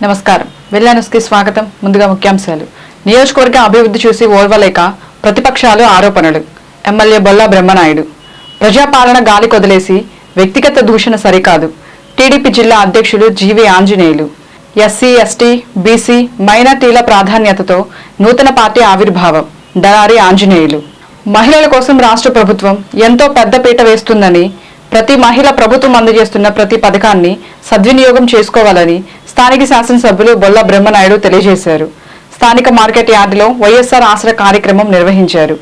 నమస్కారం. వెల్లాన్యూస్కి స్వాగతం. ముందుగా ముఖ్యాంశాలు. నియోజకవర్గ అభివృద్ధి చూసి ఓర్వలేక ప్రతిపక్షాలు ఆరోపణలు. ఎమ్మెల్యే బొల్లా బ్రహ్మనాయుడు. ప్రజాపాలన గాలి కొదిలేసి వ్యక్తిగత దూషణ సరికాదు. టీడీపీ జిల్లా అధ్యక్షులు జీవి ఆంజనేయులు. ఎస్సీ, ఎస్టీ, బీసీ, మైనార్టీల ప్రాధాన్యతతో నూతన పార్టీ ఆవిర్భావం. దళారి ఆంజనేయులు. మహిళల కోసం రాష్ట్ర ప్రభుత్వం ఎంతో పెద్దపీట వేస్తుందని, ప్రతి మహిళ ప్రభుత్వం అందజేస్తున్న ప్రతి పథకాన్ని సద్వినియోగం చేసుకోవాలని స్థానిక శాసనసభ్యులు బొల్లా బ్రహ్మనాయుడు తెలియజేశారు. స్థానిక మార్కెట్ యార్డులో వైఎస్ఆర్ ఆసరా కార్యక్రమం నిర్వహించారు.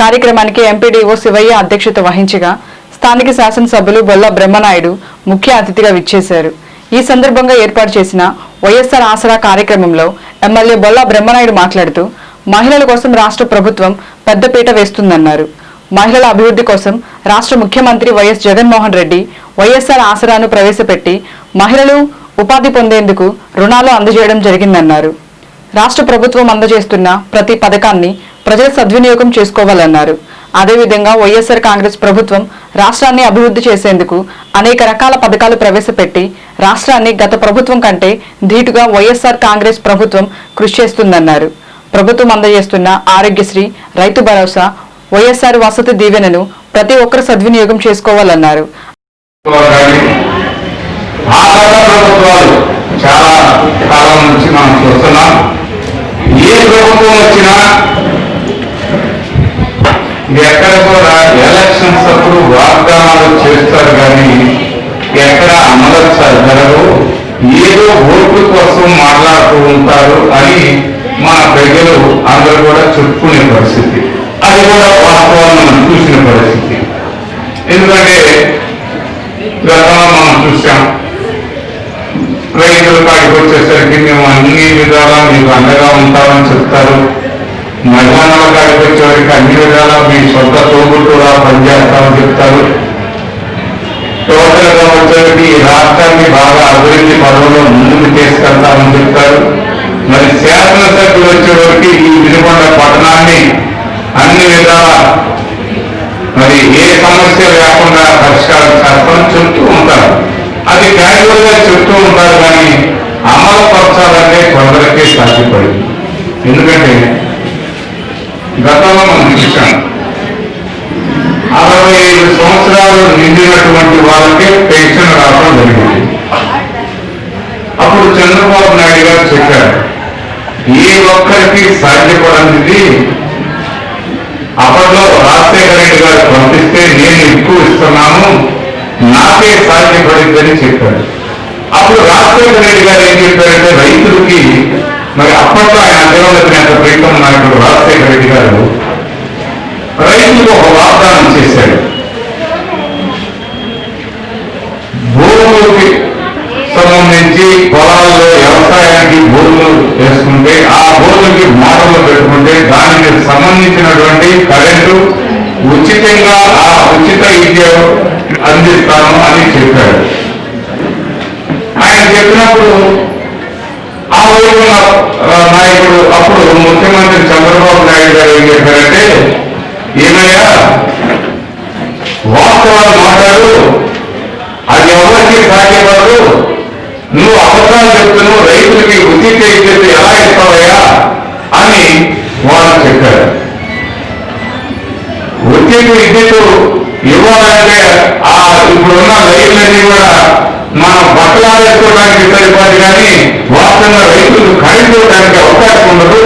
కార్యక్రమానికి ఎంపీడీఓ శివయ్య అధ్యక్షత వహించగా స్థానిక శాసనసభ్యులు బొల్లా బ్రహ్మనాయుడు ముఖ్య అతిథిగా విచ్చేశారు. ఈ సందర్భంగా ఏర్పాటు చేసిన వైఎస్ఆర్ ఆసరా కార్యక్రమంలో ఎమ్మెల్యే బొల్లా బ్రహ్మనాయుడు మాట్లాడుతూ మహిళల కోసం రాష్ట్ర ప్రభుత్వం పెద్దపీట వేస్తుందన్నారు. మహిళల అభివృద్ధి కోసం రాష్ట్ర ముఖ్యమంత్రి వైఎస్ జగన్మోహన్ రెడ్డి వైఎస్ఆర్ ఆసరాను ప్రవేశపెట్టి మహిళలు ఉపాధి పొందేందుకు రుణాలు అందజేయడం జరిగిందన్నారు. రాష్ట్ర ప్రభుత్వం అందజేస్తున్న ప్రతి పథకాన్ని ప్రజలు సద్వినియోగం చేసుకోవాలన్నారు. అదేవిధంగా వైఎస్ఆర్ కాంగ్రెస్ ప్రభుత్వం రాష్ట్రాన్ని అభివృద్ధి చేసేందుకు అనేక రకాల పథకాలు ప్రవేశపెట్టి రాష్ట్రాన్ని గత ప్రభుత్వం కంటే ధీటుగా వైఎస్ఆర్ కాంగ్రెస్ ప్రభుత్వం కృషి చేస్తుందన్నారు. ప్రభుత్వం అందజేస్తున్న ఆరోగ్యశ్రీ, రైతు భరోసా, వైఎస్ఆర్ వసతి దీవెనను ప్రతి ఒక్కరు సద్వినియోగం చేసుకోవాలన్నారు. చాలా కాలం నుంచి మనం చూస్తున్నాం. ఏ ప్రభుత్వం వచ్చినా ఎక్కడ కూడా ఎలక్షన్స్ అప్పుడు వాగ్దానాలు చేస్తారు కానీ ఎక్కడ అమలు జరగవు. ఏదో ఓట్ల కోసం మాట్లాడుతూ ఉంటారు అని మన ప్రజలు అందరూ కూడా చెప్పుకునే పరిస్థితి. అది కూడా వాస్తవాన్ని మనం చూసిన పరిస్థితి. ఎందుకంటే గతంలో మనం చూసాం, రైతుల కాడికి వచ్చేసరికి మేము అన్ని విధాలా మీకు అండగా ఉంటామని చెప్తారు. మహిళల కాడికి వచ్చేవారికి అన్ని విధాలా మీ సొంత తోబుట్టులా పనిచేస్తామని చెప్తారు. టోటల్గా వచ్చేసరికి ఈ రాష్ట్రాన్ని బాగా అభివృద్ధి పదవుల్లో ముందుకు తీసుకెళ్తామని చెప్తారు. మరి శాసనసభ్యులు వచ్చేవారికి ఈ వినుకొండ పట్టణాన్ని అన్ని విధాలా మరి ఏ సమస్య లేకుండా పరిష్కారం చేస్తామని చెప్తూ ఉంటారు. అది క్యాజువల్ గా చెప్తూ ఉంటారు కానీ అమలు పరచాలంటే కొందరికీ సాధ్యపడింది. ఎందుకంటే గతంలో మనం చూసాం, 65 సంవత్సరాలు నిండినటువంటి వాళ్ళకే పెన్షన్ రావడం జరిగింది. అప్పుడు చంద్రబాబు నాయుడు గారు చెప్పారు, ఏ ఒక్కరికి సాధ్యపడింది అప్పట్లో రాజశేఖర రెడ్డి గారు పంపిస్తే నేను ఎక్కువ ఇస్తున్నాను, నాకే సాధ్యపడిందని చెప్పారు. అప్పుడు రాజశేఖర రెడ్డి గారు ఏం చెప్పారంటే రైతులకి, మరి అప్పట్లో ఆయన అధికారులకు నేత ప్రీతం నాయకుడు రాజశేఖర రెడ్డి గారు రైతులకు ఒక వాగ్దానం చేశాడు. భూములకి సంబంధించి పొలాల్లో వ్యవసాయానికి బోర్లు వేసుకుంటే ఆ బోర్లకి మోటార్లు పెట్టుకుంటే దానికి సంబంధించినటువంటి కరెంటు ఉచితంగా ఆ ఉచిత విద్య అందిస్తాను అని చెప్పాడు. ఆయన చెప్పినప్పుడు ఆ వైపు నాయకుడు అప్పుడు ముఖ్యమంత్రి చంద్రబాబు నాయుడు గారు ఏం చెప్పారంటే, ఏమయ్యా వాస్తవాలు మాట్లాడు, అది ఎవరికి సాధ్యపడదు, నువ్వు అబద్ధాలు చెప్తున్నావు, రైతులకి ఉచిత విద్యుత్ ఎలా ఇస్తావయ్యా అని వాళ్ళు చెప్పారు. ఉచిత విద్యుత్ ఇవ్వాలంటే ఆ ఇప్పుడున్న రైతులన్నీ కూడా మనం బట్టలు ఆడేసుకోవడానికి సరిపోదు కానీ వాస్తవంగా రైతులు కరెంట్ ఇవ్వడానికి అవకాశం ఉండదు,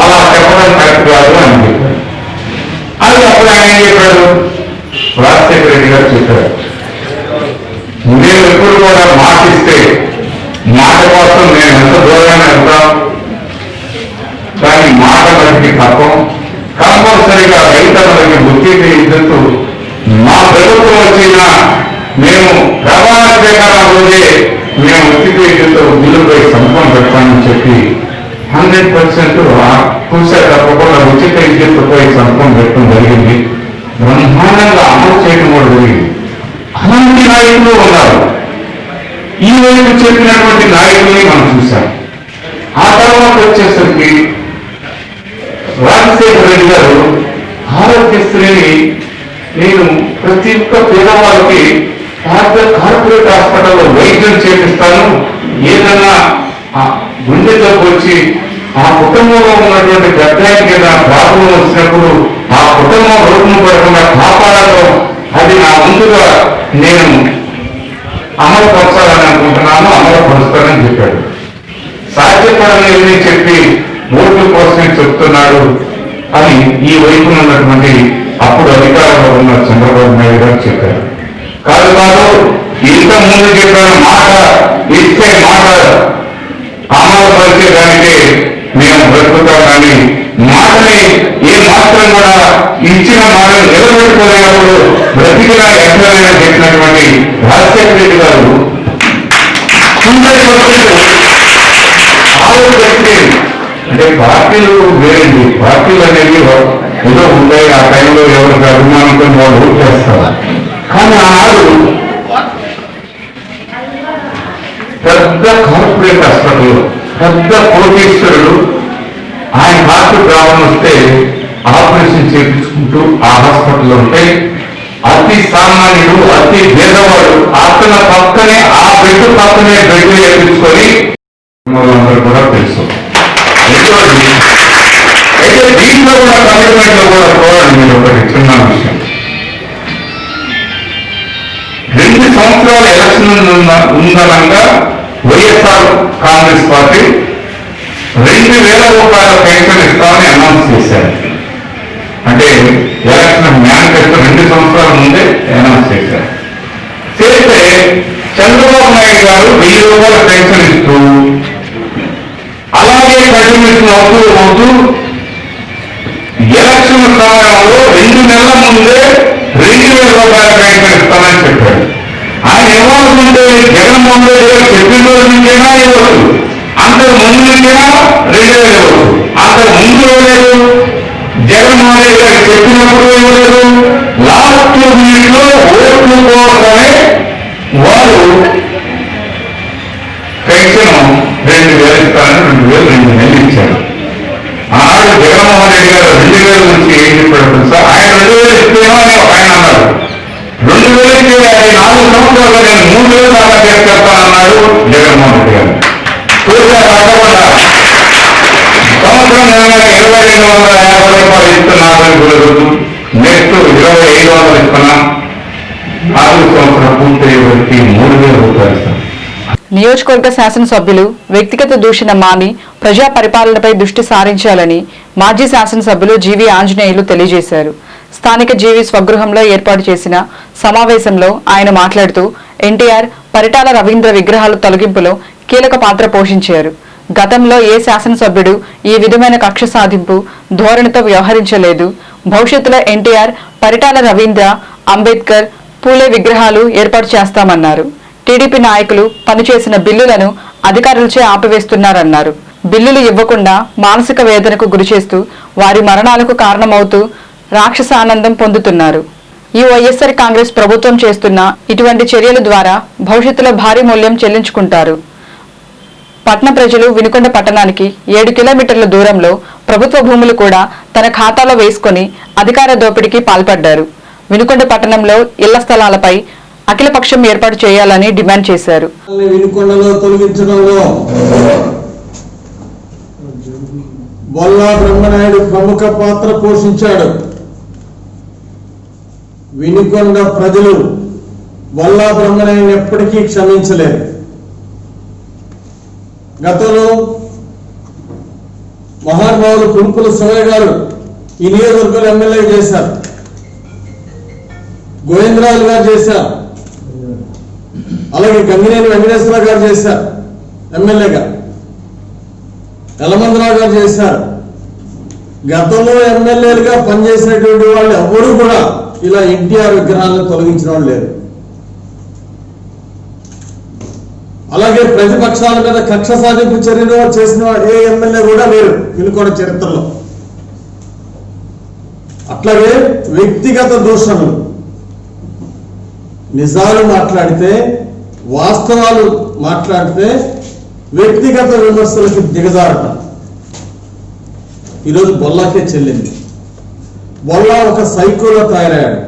అలా చెప్పడం కరెక్ట్ కాదు అని చెప్పారు. అది అప్పుడు ఆయన ఏం చెప్పాడు, రాజశేఖర రెడ్డి గారు చెప్పారు, నేను ఎప్పుడు కూడా మాటిస్తే మాట కోసం నేను ఎంత దూరంగా వెళ్తాం కానీ మాట బట్టి తప్పం, కంపల్సరిగా రైతులకి ఉచిత విద్యుత్తు మా ప్రభుత్వం వచ్చినా మేము రవాణా స్వీకారం రోజే మేము ఉచిత విద్యుత్తు బిల్లుపై సంతకం పెడతామని చెప్పి 100% చూసే తప్పకుండా ఉచిత విద్యుత్తుపై సంతకం పెట్టడం జరిగింది. బ్రహ్మాండంగా అమలు చేయడం కూడా జరిగింది. అలాంటి నాయకులు ఉన్నారు. ఈ వైపు చెప్పినటువంటి నాయకుల్ని మనం చూశాం. ఆ తర్వాత వచ్చేసరికి రాజశేఖర రెడ్డి గారు ఆరోగ్యశ్రీని నేను ప్రతి ఒక్క పేదవాళ్ళకి కార్పొరేట్ హాస్పిటల్లో వైద్యం చేపిస్తాను, ఏదైనా ఆ గుండెలోకి వచ్చి ఆ కుటుంబంలో ఉన్నటువంటి పెద్దానికి ప్రాబ్లం వచ్చినప్పుడు ఆ కుటుంబం రోడ్డును పడకుండా కాపాడటం అది నా ముందుగా నేను అమలుపరచాలని అనుకుంటున్నాను, అమలుపరుస్తానని చెప్పాడు. సాధ్యపడలేదని చెప్పి ఓట్ల కోసమే చెప్తున్నాడు అని ఈ వైపున ఉన్నటువంటి అప్పుడు అధికారంలో ఉన్న చంద్రబాబు నాయుడు గారు చెప్పారు. కాదు కాదు, ఇంత ముందు చెప్పిన మాట ఇచ్చే మాట అమలు పరిచేదానికి మేము బ్రతుకుతాం, కానీ మాటని ఏ మాత్రం కూడా ఇచ్చిన మాటను నిలబెట్టుకునేటప్పుడు బ్రతికిన ఎక్కడైనా చెప్పినటువంటి రాజశేఖర రెడ్డి గారు అంటే పార్టీలు వేరండి, పార్టీలు అనేవి ఏదో ఉంటాయి, ఆ టైంలో ఎవరికి అభిమానంతో వాళ్ళు ఓటు చేస్తారు. కానీ ఆనాడు పెద్ద కార్పొరేట్ హాస్పిటల్, పెద్ద కోటీశ్వరుడు ఆయన హార్ట్ ప్రాబ్లం వస్తే ఆపరేషన్ చేయించుకుంటూ ఆ హాస్పిటల్లో ఉంటే అతి సామాన్యుడు, అతి పేదవాడు అతని పక్కనే ఆ బెడ్ పక్కనే బెడ్ వేయించుకొని అందరూ కూడా తెలుసు. అయితే దీంట్లో కూడా కమిట్మెంట్ లో కూడా చూడండి, మీరు ఒకటి చిన్న విషయం. 2 సంవత్సరాల ఎలక్షన్ ఉందనంగా వైఎస్ఆర్ కాంగ్రెస్ పార్టీ 2,000 రూపాయల పెన్షన్ ఇస్తామని అనౌన్స్ చేశారు. అంటే ఎలక్షన్ మేనిఫెస్టో 2 సంవత్సరాల ముందే అనౌన్స్ చేశారు. చేస్తే చంద్రబాబు నాయుడు గారు 1,000 రూపాయల పెన్షన్ ఇస్తూ అలాగే కంటిన్యూషన్ అవుతూ ఎలక్షన్ సమయంలో 2 నెలల ముందే 2,000 రూపాయల పెన్షన్ ఇస్తామని చెప్పాడు. ఆయన ఇవ్వాల్సింటే జగన్మోహన్ రెడ్డి గారు చెప్పిన రోజు నుంచైనా ఇవ్వచ్చు, అంతకు ముందు నుంచైనా 2,000 ఇవ్వచ్చు. అంతకు ముందు ఇవ్వలేదు, జగన్మోహన్ రెడ్డి గారు చెప్పినప్పుడు ఇవ్వలేదు. లాస్ట్ మినిట్ లో ఓట్లు కోసమే వారు పెన్షన్ 2,000 ఇస్తారని 2,000 2 నెలలు ఇచ్చారు. ఆనాడు జగన్మోహన్ రెడ్డి గారు 2,000 నుంచి ఏం చెప్పాడు తెలుసా? ఆయన 2,000 ఇస్తేమో అని ఆయన అన్నారు. 2,000 ఇస్తే 4 సంవత్సరాలు నేను 3,000 దాకా చేస్తానన్నాడు జగన్మోహన్ రెడ్డి గారు. చూసా కాకుండా సంవత్సరం 2,250 రూపాయలు ఇస్తున్నారని కుదరదు, నెక్స్ట్ 2,500 ఇస్తున్నా, 4 సంవత్సరం పూర్తయ్యేవరికి 3,000 రూపాయలు ఇస్తాను. నియోజకవర్గ శాసనసభ్యులు వ్యక్తిగత దూషణ మాని ప్రజా పరిపాలనపై దృష్టి సారించాలని మాజీ శాసనసభ్యులు జీవి ఆంజనేయులు తెలియజేశారు. స్థానిక జీవి స్వగృహంలో ఏర్పాటు చేసిన సమావేశంలో ఆయన మాట్లాడుతూ ఎన్టీఆర్, పరిటాల రవీంద్ర విగ్రహాల తొలగింపులో కీలక పాత్ర పోషించారు. గతంలో ఏ శాసనసభ్యుడు ఈ విధమైన కక్ష సాధింపు ధోరణితో వ్యవహరించలేదు. భవిష్యత్తులో ఎన్టీఆర్, పరిటాల రవీంద్ర, అంబేద్కర్, పూలే విగ్రహాలు ఏర్పాటు చేస్తామన్నారు. టీడీపీ నాయకులు పనిచేసిన బిల్లులను అధికారులచే ఆపివేస్తున్నారన్నారు. బిల్లులు ఇవ్వకుండా మానసిక వేదనకు గురిచేస్తూ వారి మరణాలకు కారణమవుతూ రాక్షసానందం పొందుతున్నారు. ఈ వైఎస్ఆర్ కాంగ్రెస్ ప్రభుత్వం చేస్తున్న ఇటువంటి చర్యల ద్వారా భవిష్యత్తులో భారీ మూల్యం చెల్లించుకుంటారు. పట్న ప్రజలు వినుకొండ పట్టణానికి 7 కిలోమీటర్ల దూరంలో ప్రభుత్వ భూములు కూడా తన ఖాతాలో వేసుకొని అధికార దోపిడీకి పాల్పడ్డారు. వినుకొండ పట్టణంలో ఇళ్ల స్థలాలపై అఖిలపక్షం ఏర్పాటు చేయాలని డిమాండ్ చేశారు. వినుకొండలో తొలగించడంలో బొల్లా బ్రహ్మనాయుడు ప్రముఖ పాత్ర పోషించాడు. వినుకొండ ప్రజలు బొల్లా బ్రహ్మనాయుడు ఎప్పటికీ క్షమించలేరు. గతంలో మహానుభావులు కురుకుల శివయ్య గారు ఈ నియోజకవర్గంలో ఎమ్మెల్యే చేశారు, గోవిందరాజు గారు చేశారు, అలాగే గంగినేని వెంకటేశ్వర గారు చేశారు ఎమ్మెల్యేగా, యలమందరావు గారు చేశారు. గతంలో ఎమ్మెల్యేలుగా పనిచేసినటువంటి వాళ్ళు ఎవరు కూడా ఇలా ఎన్టీఆర్ విగ్రహాలను తొలగించిన వాళ్ళు లేరు. అలాగే ప్రతిపక్షాల మీద కక్ష సాధింపు చర్యలు చేసిన ఏ ఎమ్మెల్యే కూడా లేరు వినుకొండ చరిత్రలో. అట్లాగే వ్యక్తిగత దూషణలు, నిజాలు మాట్లాడితే, వాస్తవాలు మాట్లాడితే వ్యక్తిగత విమర్శలకు దిగజారట ఈరోజు బొల్లాకే చెల్లింది. బొల్లా ఒక సైకోలో తయారయ్యాడు.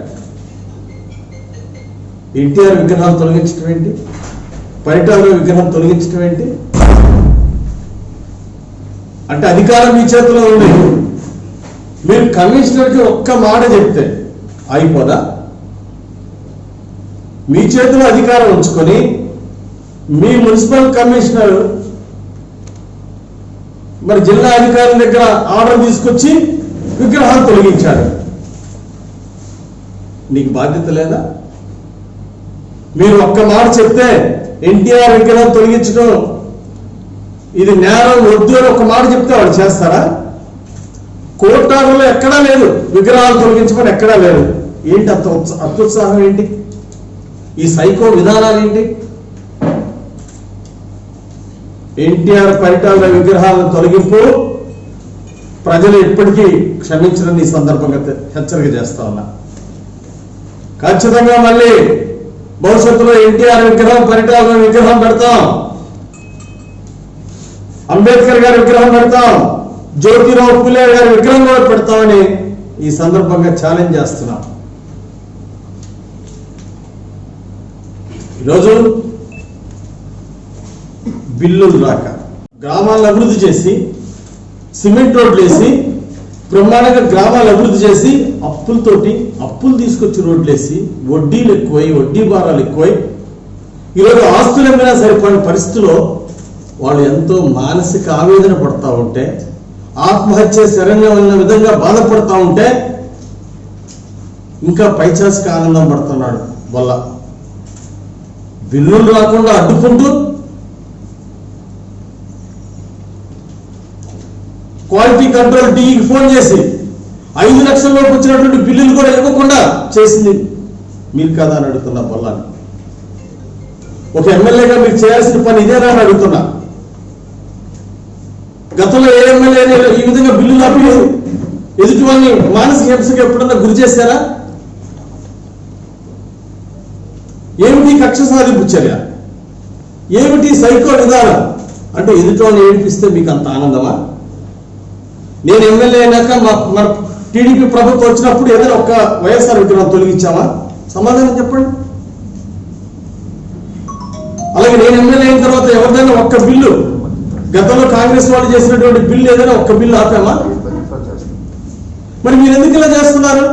ఎన్టీఆర్ విగ్రహాలు తొలగించడం ఏంటి, పరిటాల విగ్రహం తొలగించడం ఏంటి? అంటే అధికారం మీ చేతిలో ఉంది. మీరు కమిషనర్కి ఒక్క మాట చెప్తే అయిపోదా? మీ చేతిలో అధికారం ఉంచుకొని మీ మున్సిపల్ కమిషనర్ మరి జిల్లా అధికారుల దగ్గర ఆర్డర్ తీసుకొచ్చి విగ్రహాలు తొలగించాడు. నీకు బాధ్యత లేదా? మీరు ఒక్క మాట చెప్తే ఎన్టీఆర్ విగ్రహం తొలగించడం ఇది నేరం వద్దు అని ఒక మాట చెప్తే వాళ్ళు చేస్తారా? కోర్టారులో ఎక్కడా లేదు, విగ్రహాలు తొలగించమని ఎక్కడా లేదు. ఏంటి అత్యుత్సాహం ఏంటి? ఈ సైకో విధానాలు ఏంటి? ఎన్టీఆర్ పరిటాల విగ్రహాలను తొలగింపు ప్రజలు ఎప్పటికీ క్షమించడం ఈ సందర్భంగా హెచ్చరిక చేస్తా ఉన్నా. ఖచ్చితంగా మళ్ళీ భవిష్యత్తులో ఎన్టీఆర్ విగ్రహం, పరిటాల విగ్రహం పెడతాం, అంబేద్కర్ గారి విగ్రహం పెడతాం, జ్యోతిరావు పులే గారి విగ్రహం కూడా పెడతామని ఈ సందర్భంగా ఛాలెంజ్ చేస్తున్నాం. ఈరోజు బిల్లులు రాక గ్రామాలను అభివృద్ధి చేసి సిమెంట్ రోడ్లు వేసి బ్రహ్మాండంగా గ్రామాలు అభివృద్ధి చేసి అప్పులు తీసుకొచ్చి రోడ్లు వేసి వడ్డీలు ఎక్కువై, వడ్డీ భారాలు ఎక్కువై ఈరోజు ఆస్తులు ఏమైనా సరిపోయిన పరిస్థితిలో వాళ్ళు ఎంతో మానసిక ఆవేదన పడతా ఉంటే, ఆత్మహత్య శరణ్యమైన విధంగా బాధపడతా ఉంటే ఇంకా పైచాసిక ఆనందం పడుతున్నాడు. వల్ల బిల్లులు రాకుండా అడ్డుకుంటూ క్వాలిటీ కంట్రోల్ టీకి ఫోన్ చేసి 5 లక్షల్లోకి వచ్చినటువంటి బిల్లులు కూడా ఇవ్వకుండా చేసింది మీరు కదా అని అడుగుతున్నా. బొల్లాన్ని ఒక ఎమ్మెల్యేగా మీరు చేయాల్సిన పని ఇదేనా అని అడుగుతున్నా. గతంలో ఏ ఎమ్మెల్యే ఈ విధంగా బిల్లులు ఆపి ఎదుటి వాళ్ళని మానసిక హింసకు ఎప్పుడన్నా గురి చేశారా? ఏమిటి కక్ష సాధింపు చర్య? ఏమిటి సైకో విధానం? అంటే ఎదుటి వాళ్ళని ఏడిపిస్తే మీకు అంత ఆనందమా? నేను ఎమ్మెల్యే అయినాక మన టీడీపీ ప్రభుత్వం వచ్చినప్పుడు ఏదైనా ఒక్క వైఎస్ఆర్ విగ్రహం తొలగించామా? సమాధానం చెప్పండి. అలాగే నేను ఎమ్మెల్యే అయిన తర్వాత ఎవరిదైనా ఒక్క బిల్లు, గతంలో కాంగ్రెస్ వాళ్ళు చేసినటువంటి బిల్లు ఏదైనా ఒక్క బిల్లు ఆపామా? మరి మీరు ఎందుకు ఇలా చేస్తున్నారు?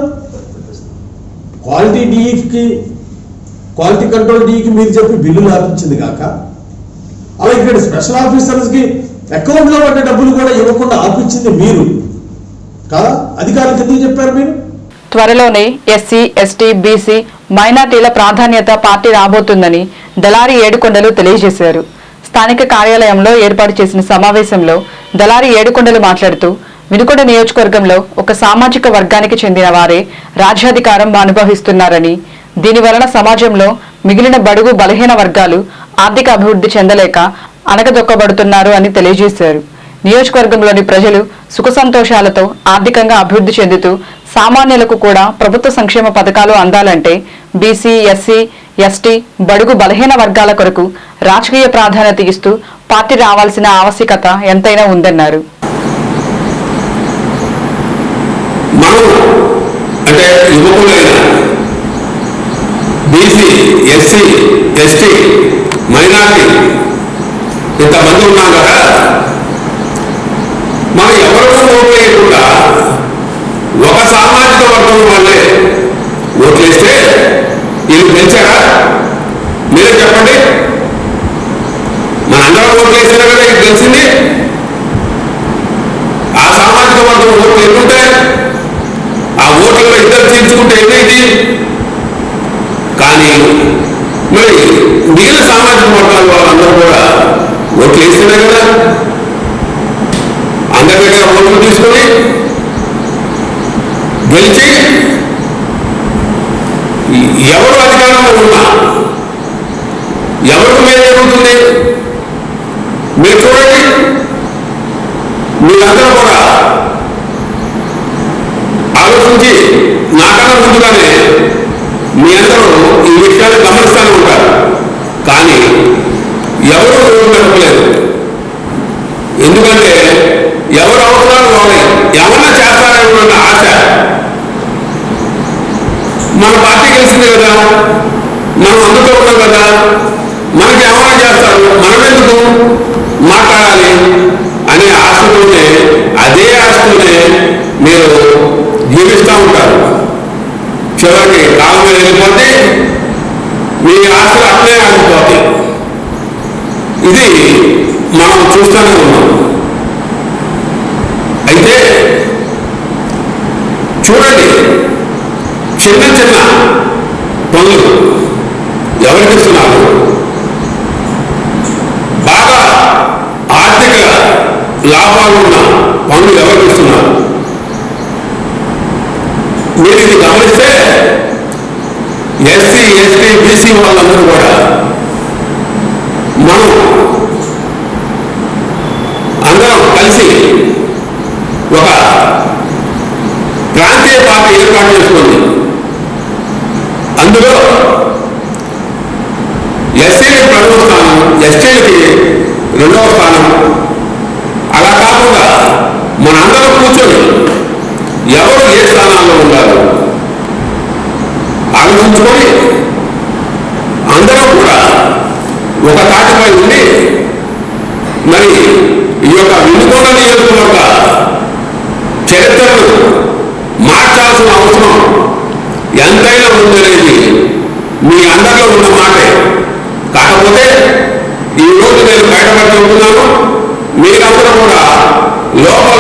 క్వాలిటీ కంట్రోల్ డీకి మీరు చెప్పి బిల్లులు ఆపించింది కాక, అలాగే ఇక్కడ స్పెషల్ ఆఫీసర్స్కి అకౌంట్లో పడ్డ డబ్బులు కూడా ఇవ్వకుండా ఆపించింది మీరు కాదా? అధికారులకు ఎందుకు చెప్పారు మీరు? త్వరలోనే ఎస్సీ, ఎస్టీ, బీసీ, మైనార్టీల ప్రాధాన్యత పార్టీ రాబోతుందని దళారి ఏడుకొండలు తెలియజేశారు. స్థానిక కార్యాలయంలో ఏర్పాటు చేసిన సమావేశంలో దళారి ఏడుకొండలు మాట్లాడుతూ, వినుకొండ నియోజకవర్గంలో ఒక సామాజిక వర్గానికి చెందిన వారే రాజ్యాధికారం అనుభవిస్తున్నారని, దీనివలన సమాజంలో మిగిలిన బడుగు బలహీన వర్గాలు ఆర్థిక అభివృద్ధి చెందలేక అణగదొక్కబడుతున్నారు అని తెలియజేశారు. నియోజకవర్గంలోని ప్రజలు సుఖ సంతోషాలతో ఆర్థికంగా అభివృద్ధి చెందుతూ సామాన్యులకు కూడా ప్రభుత్వ సంక్షేమ పథకాలు అందాలంటే బీసీ, ఎస్సీ, ఎస్టీ, బడుగు బలహీన వర్గాల కొరకు రాజకీయ ప్రాధాన్యత ఇస్తూ పార్టీ రావాల్సిన ఆవశ్యకత ఎంతైనా ఉందన్నారు. బీసీ, ఎస్సీ, ఎస్టీ, మైనార్టీ ఇంతమంది ఉన్నాం కదా, మనం ఎవరికో ఓటు వేయకుండా ఒక సామాజిక వర్గం వాళ్ళే ఓట్లు వేస్తే వీళ్ళు పెంచారా? మీరే చెప్పండి. మనందరం ఓట్లు వేసినా కదా ఇది తెలిసింది. ఆ సామాజిక వర్గం ఓట్లు ఎన్నుంటే ఆ ఓట్లలో ఇద్దరు తీర్చుకుంటే ఏమైంది? కానీ మరి మిగిలిన సామాజిక వర్గాల వాళ్ళందరూ కూడా ఓట్లు వేస్తేనే కదా అందరి దగ్గర ఓట్లు తీసుకొని గెలిచి ఎవరు అధికారంలో ఉన్నా ఎవరికి మేలు జరుగుతుంది? మీరు చూడండి, మీరందరూ కూడా ఆలోచించి నాకన్నా ముందుగానే మీ అందరూ ఈ విషయాన్ని గమనిస్తూనే ఉంటారు. కానీ ఎవరు రోడ్డు నడపలేదు. ఎందుకంటే ఎవరు అవసరాలు వాళ్ళే ఏమన్నా చేస్తారేమో ఆశ. మన పార్టీ గెలిచింది కదా, మనం అందుతూ ఉన్నాం కదా, మనకి ఏమైనా చేస్తారు, మనం ఎందుకు మాట్లాడాలి అనే ఆశతోనే అదే ఆశతోనే మీరు జీవిస్తూ ఉంటారు. చివరికి కాలం మీద వెళ్ళిపోతే మీ ఆశలు అట్లే ఆగిపోతాయి. ఇది మనం చూస్తూనే ఉన్నాం. అయితే చూడండి, చిన్న చిన్న పనులు ఎవరికి ఇస్తున్నారు? బాగా ఆర్థిక లాభాలు ఉన్న పనులు ఎవరికి ఇస్తున్నారు? మీరు ఇది గమనిస్తే ఎస్సీ, ఎస్టీ, బీసీ వాళ్ళందరూ కూడా మనం అందరం కలిసి ఒక ప్రాంతీయ పార్టీ ఏర్పాటు చేసుకుంది. అందులో ఎస్సీలకి ప్రథమ స్థానం, ఎస్టీలకి రెండవ స్థానం. అలా కాకుండా మనందరం కూర్చొని ఎవరు ఏ స్థానాల్లో ఉండాలి ఆలోచించుకొని అందరం కూడా ఒక తాటిపై ఉండి మరి ఈ యొక్క వినుకొండ నియోజకవర్గ చరిత్రను మార్చాల్సిన అవసరం ఎంతైనా ఉందనేది మీ అందరిలో ఉన్న మాటే. కాకపోతే ఈరోజు నేను బయటపడి ఉంటున్నాను, మీరందరూ కూడా లోపల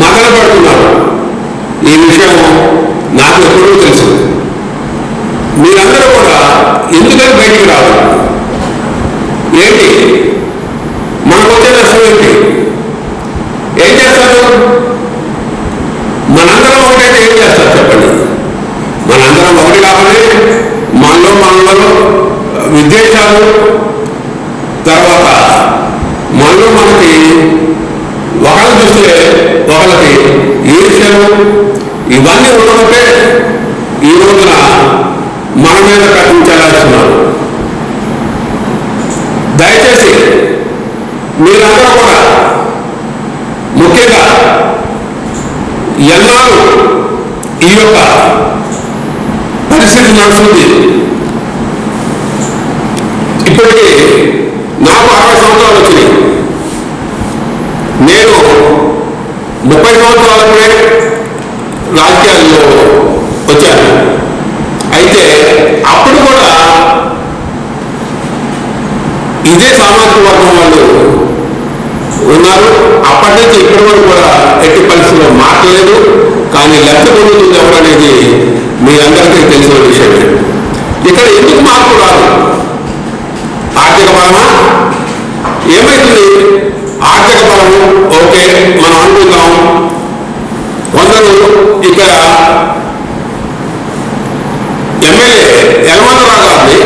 మదన పెడుతున్నారు. ఈ విషయం నాకు ఎప్పుడూ తెలుసు. మీరందరూ కూడా ఎందుకని బయటికి రాదు? ఏంటి మనకు వచ్చే నష్టం ఏంటి? ఏం చేస్తారు? మనందరం ఒకటైతే ఏం చేస్తారు చెప్పండి? మనందరం ఒకటి కాబట్టి మనలో విద్వేషాలు, తర్వాత మనకి ఒకళ్ళు చూస్తే ఒకళ్ళకి ఈర్ష్యలు, ఇవన్నీ ఉండబట్టే ఈ రోజున మన మీద కట్టించాల్స్తున్నారు. దయచేసి మీరందరూ కూడా ముఖ్యంగా ఎన్నాళ్ళు ఈ యొక్క పరిస్థితి నడుస్తుంది. ఇప్పటికీ నాకు 60 సంవత్సరాలు వచ్చినాయి. నేను 30 సంవత్సరాలకే రాజకీయాల్లో వచ్చాను. అయితే అప్పుడు కూడా ఇదే సామాజిక వర్గం వాళ్ళు ఉన్నారు. అప్పటి నుంచి ఇప్పటి వరకు కూడా ఎట్టి పరిస్థితుల్లో మాట్లాడలేదు. కానీ లబ్ధి పొందుతుంది ఎవరనేది మీరందరికీ తెలిసిన విషయమే. ఇక్కడ ఎందుకు మార్పు రాదు? ఆర్థిక పరమా? ఏమైతుంది? ఆర్థిక పరము ఓకే మనం అనుకుందాం. కొందరు ఇక్కడ ఎమ్మెల్యే యలమందరావు గారిని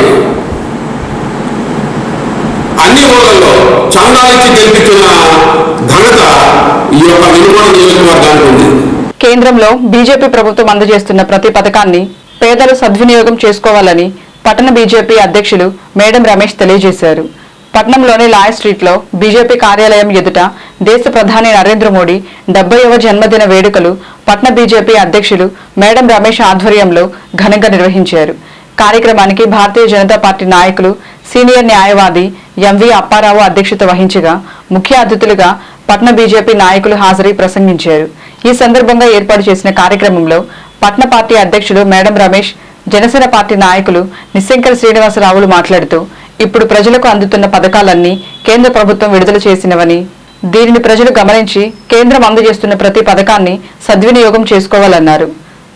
అన్ని ఊళ్ళల్లో చందాలిచ్చి గెలిపించిన ఘనత ఈ యొక్క వినుకొండ నియోజకవర్గానికి ఉంది. కేంద్రంలో బీజేపీ ప్రభుత్వం అందజేస్తున్న ప్రతి పథకాన్ని పేదలు సద్వినియోగం చేసుకోవాలని పట్టణ బీజేపీ అధ్యక్షులు మేడం రమేష్ తెలియజేశారు. పట్నంలోని లాయర్ స్ట్రీట్లో బీజేపీ కార్యాలయం ఎదుట దేశ ప్రధాని నరేంద్ర మోడీ 70వ జన్మదిన వేడుకలు పట్న బీజేపీ అధ్యక్షులు మేడం రమేష్ ఆధ్వర్యంలో ఘనంగా నిర్వహించారు. కార్యక్రమానికి భారతీయ జనతా పార్టీ నాయకులు, సీనియర్ న్యాయవాది ఎంవి అప్పారావు అధ్యక్షత వహించగా ముఖ్య అతిథులుగా పట్న బీజేపీ నాయకులు హాజరై ప్రసంగించారు. ఈ సందర్భంగా ఏర్పాటు చేసిన కార్యక్రమంలో పట్న పార్టీ అధ్యక్షులు మేడం రమేష్, జనసేన పార్టీ నాయకులు నిశంకర శ్రీనివాసరావులు మాట్లాడుతూ ఇప్పుడు ప్రజలకు అందుతున్న పథకాలన్నీ కేంద్ర ప్రభుత్వం విడుదల చేసినవని, దీనిని ప్రజలు గమనించి కేంద్రం అందజేస్తున్న ప్రతి పథకాన్ని సద్వినియోగం చేసుకోవాలన్నారు.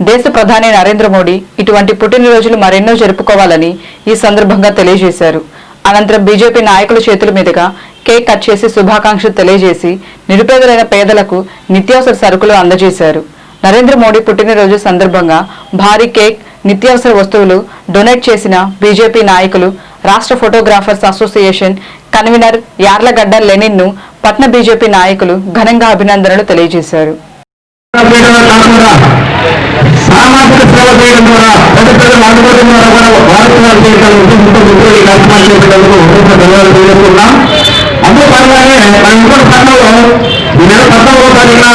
దేశ ప్రధాని నరేంద్ర మోడీ ఇటువంటి పుట్టినరోజులు మరెన్నో జరుపుకోవాలని ఈ సందర్భంగా తెలియజేశారు. అనంతరం బీజేపీ నాయకుల చేతుల మీదుగా కేక్ కట్ చేసి శుభాకాంక్షలు తెలియజేసి నిరుపేదలైన పేదలకు నిత్యావసర సరుకులు అందజేశారు. నరేంద్ర మోడీ పుట్టినరోజు సందర్భంగా భారీ కేక్, నిత్యావసర వస్తువులు డొనేట్ చేసిన బీజేపీ నాయకులు, రాష్ట్ర photographers association convener Yarlagadda Lenin ను పట్న బీజేపీ నాయకులు ఘనంగా అభినందనలు తెలియజేశారు. సామాజిక సేవ చేయడం ద్వారా ప్రతి ప్రజలు అందుబాటు ద్వారా భారతీయాలు చేయడానికి కార్యక్రమాలు చేసేందుకు ధన్యవాదాలు తెలియజేస్తున్నాం. అదే పనిగానే మన ఇంకోటి పట్టణంలో ఈ నెల 19వ తారీఖున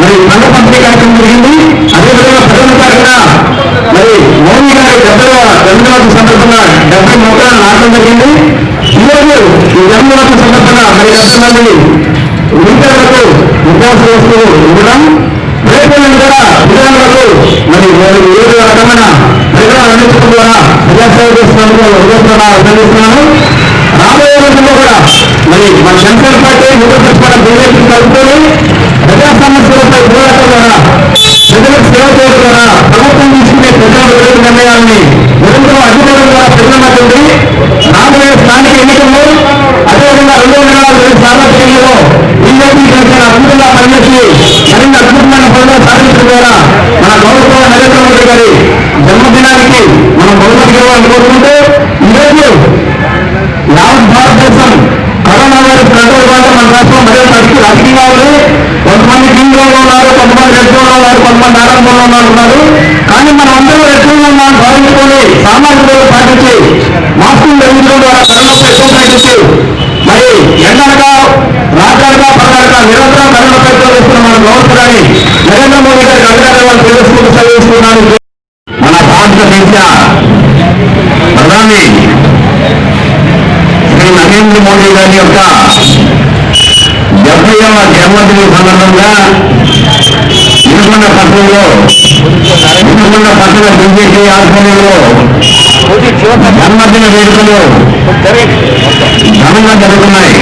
మరి పంట పంపిణీ కార్యక్రమం జరిగింది. అదేవిధంగా 10వ తారీఖున మరి మోడీ గారి 70వ జన్మదిన సందర్భంగా 70 మొక్కలను నాటడం జరిగింది. ఈ ఈరోజు ఈ జన్మదిన సందర్భంగా మరి ఎంతమంది విద్యార్థులకు విద్యాస వస్తువులు ఇవ్వడం, రేపు కూడా విద్యార్థులకు మరి ఏడు రకమైన పరికరాలు అందించడం ద్వారా ప్రజాసేవ చేస్తున్నందుకు అభినందిస్తున్నాను. రాబోయే రోజుల్లో కూడా మరి మన జనసేన పార్టీ ముఖ్యపరచుకోవడం బీజేపీ కలుపుకొని ప్రజా సమస్యలపై పోరాటం ద్వారా ప్రజలకు సేవ చేయడం ద్వారా ప్రభుత్వం తీసుకునే ప్రజా విరోధ నిర్ణయాలని నిరంతరం అడ్డుకోవడం ద్వారా ప్రజల మధ్య ఉంది. రాబోయే స్థానిక ఎన్నికల్లో అదేవిధంగా 2024 సార్వత్రిక ఎన్నికల్లో బీజేపీ జనసేన అద్భుతంగా పనిచేసి మరిన్ని అద్భుతమైన పనులు సాధించడం ద్వారా మన గౌరవ నరేంద్ర మోదీ గారి జన్మదినానికి మనం బహుమతి ఇవ్వాలని కోరుకుంటూ ఈరోజు యావత్ భారతదేశం కరోనా వైరస్ కంట్రోల్ వల్ల మన రాష్ట్రం మరింత రాజకీయంగా ఉంది. కొంతమంది టీంలో ఉన్నారు, కొంతమంది రెడ్ జోన్లో ఉన్నారు, కొంతమంది ఆరంభంలో ఉన్నారు. కానీ మనం అందరూ రెడ్ జోన్లో ఉన్నామని భావించుకొని సామాజిక పాటించి మాస్కులు ధరించడం ద్వారా కరోనాపై ఎక్కువ పాటించి మరి ఎండనక రాజాక పడక నిరంతరం కరోనాపై చేస్తున్న మన గౌరవాన్ని నరేంద్ర మోదీ గారికి అధికారులు తెలుసుకుంటూ చదివిస్తున్నాను. మన భారతదేశ ప్రధాని శ్రీ నరేంద్ర మోదీ గారి యొక్క 70వ జన్మదిన సందర్భంగా వినుకొండ పట్టణ బీజేపీ ఆధ్వర్యంలో జన్మదిన వేడుకలు ఘనంగా జరుగుతున్నాయి.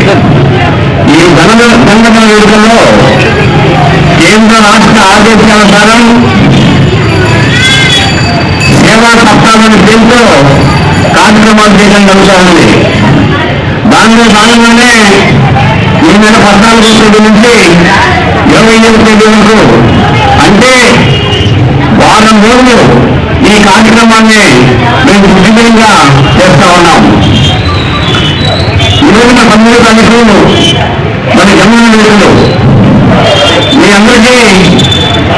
ఈ జన్మదిన వేడుకల్లో కేంద్ర రాష్ట్ర ఆదేశానుసారం సేవా సప్తాహం పేరుతో కార్యక్రమాలు చేయడం జరుగుతూ ఉంది. దానిలో భాగంగానే ఈ నెల 14వ తేదీ నుంచి 27వ తేదీ వరకు అంటే వారం రోజులు ఈ కార్యక్రమాన్ని మేము విజయంగా చేస్తా ఉన్నాం. ఈ రోజున 9వ తారీఖు మన జన్మదిన వేడుకలు మీ అందరికీ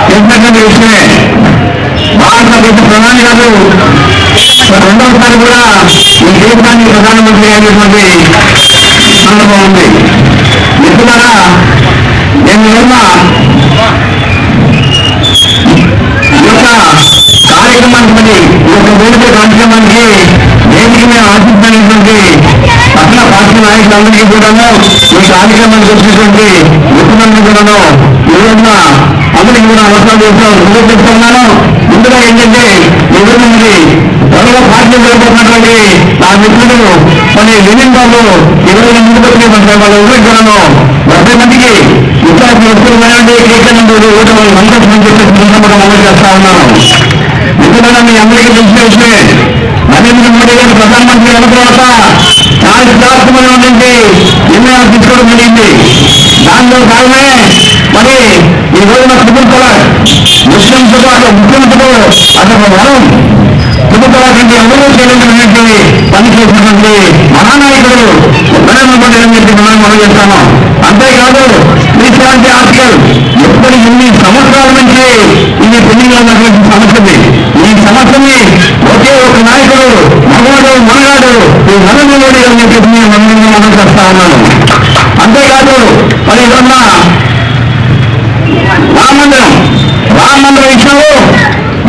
తెలిసినటువంటి విషయమే. భారతదేశ ప్రధాని గారు 2వసారి కూడా ఈ దేశానికి ప్రధానమంత్రి అయినటువంటి సందర్భం ఉంది. మిత్రులారా, నేను ఈ యొక్క కార్యక్రమానికి ఈ యొక్క వేదిక కార్యక్రమానికి వేదిక మీద ఆశించినటువంటి పట్టణ పార్టీ నాయకులందరికీ కూడాను ఈ కార్యక్రమానికి వచ్చినటువంటి మిత్రులందరూ కూడాను ఈ రోజున అందరికీ కూడా అవసరం చేస్తున్నాను. ముందుగా ఏంటంటే ఈ రోజు నుండి త్వరలో పార్టీ జరగబోతున్నటువంటి నా మిత్రులు కొన్ని విలీన్ బాబు ఈ రోజు ముందుకొచ్చిన వాళ్ళ ఉద్యోగాలను 70 మందికి విద్యార్థి వస్తువులైనటువంటి కేకనందరూ ఓటర్లు సంతోషం చెప్పేసి అమలు చేస్తా ఉన్నాను. మిత్రులను మీ అందరికీ తెలిసిన విషయమే. నరేంద్ర మోడీ గారు ప్రధానమంత్రి అయిన తర్వాత చాలా విధాత్మకమైనటువంటి నిర్ణయాలు తీసుకోవడం జరిగింది. దానిలో భాగమే మరి ఈ రోజున ట్రిపుల్ తలాక్ ముస్లింతో ముస్లింతో అసలు వరం ట్రిపుల్ తలాక్ అంటే ఎవరూ చేయలేనటువంటి పని చేసినటువంటి మహానాయకుడు నరేంద్ర మోడీ అని చెప్పి మనం చేస్తాము. అంతేకాదు 370 ఆర్టికల్ ఎప్పటి ఎన్ని సంవత్సరాల నుంచి ఇది పెళ్లిగా ఉన్నటువంటి సమస్యది. ఈ సమస్యని ఒకే ఒక నాయకుడు మగవాడు మనగాడు ఈ నరేంద్ర మోడీ అని చెప్పి మనం చేస్తా ఉన్నాను. అంతేకాదు మరి ఇవన్న రామ మందిరం విషయంలో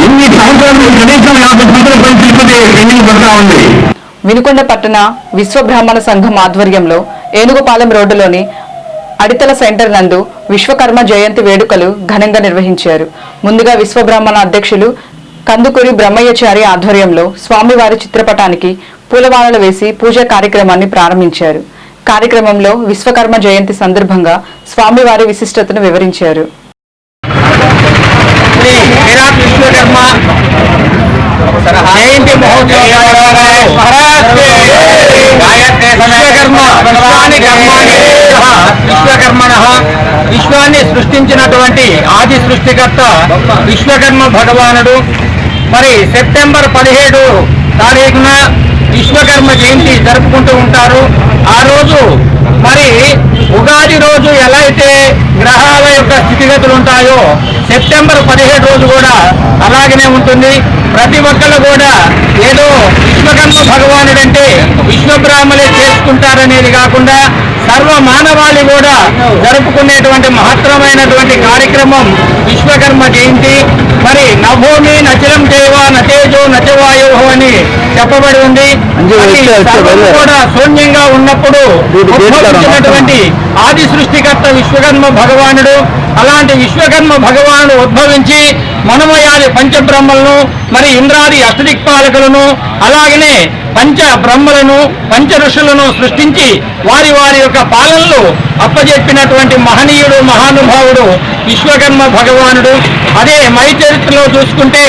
ఎన్ని సంవత్సరాలు కనీసం 50 సంవత్సరాల పరిస్థితి పెళ్లి పడతా ఉంది. వినుకొండ పట్టణ విశ్వ బ్రాహ్మణ సంఘం ఆధ్వర్యంలో ఏనుగుపాలెం రోడ్డులోని అడితల సెంటర్ నందు విశ్వకర్మ జయంతి వేడుకలు ఘనంగా నిర్వహించారు. ముందుగా విశ్వ బ్రాహ్మణ అధ్యక్షులు కందుకూరి బ్రహ్మయ్యచారి ఆధ్వర్యంలో స్వామివారి చిత్రపటానికి పూలమాలలు వేసి పూజా కార్యక్రమాన్ని ప్రారంభించారు. కార్యక్రమంలో విశ్వకర్మ జయంతి సందర్భంగా స్వామివారి విశిష్టతను వివరించారు. జయంతి విశ్వకర్మణ విశ్వాన్ని సృష్టించినటువంటి ఆది సృష్టికర్త విశ్వకర్మ భగవానుడు మరి సెప్టెంబర్ 17 తారీఖున విశ్వకర్మ జయంతి జరుపుకుంటూ ఉంటారు. ఆ రోజు మరి ఉగాది రోజు ఎలా అయితే గ్రహాల యొక్క స్థితిగతులు ఉంటాయో సెప్టెంబర్ 17 రోజు కూడా అలాగనే ఉంటుంది. ప్రతి ఒక్కళ్ళు కూడా ఏదో విశ్వకర్మ భగవానుడు అంటే విశ్వబ్రాహ్మలే చేసుకుంటారనేది కాకుండా సర్వ మానవాళి కూడా జరుపుకునేటువంటి మహత్తరమైనటువంటి కార్యక్రమం విశ్వకర్మ జయంతి. మరి నభూమి నచలం దేవ నతేజో నచవాయు అని చెప్పబడి ఉంది. సర్వం కూడా శూన్యంగా ఉన్నప్పుడు ఉద్భవించినటువంటి ఆది సృష్టికర్త విశ్వకర్మ భగవానుడు. అలాంటి విశ్వకర్మ భగవానుడు ఉద్భవించి మనమయాది పంచబ్రహ్మలను, మరి ఇంద్రాది అష్టదిక్పాలకులను, అలాగనే పంచ బ్రహ్మలను, పంచ ఋషులను సృష్టించి వారి వారి యొక్క పాలనలు అప్పజెప్పినటువంటి మహనీయుడు, మహానుభావుడు విశ్వకర్మ భగవానుడు. అదే మై చరిత్రలో చూసుకుంటే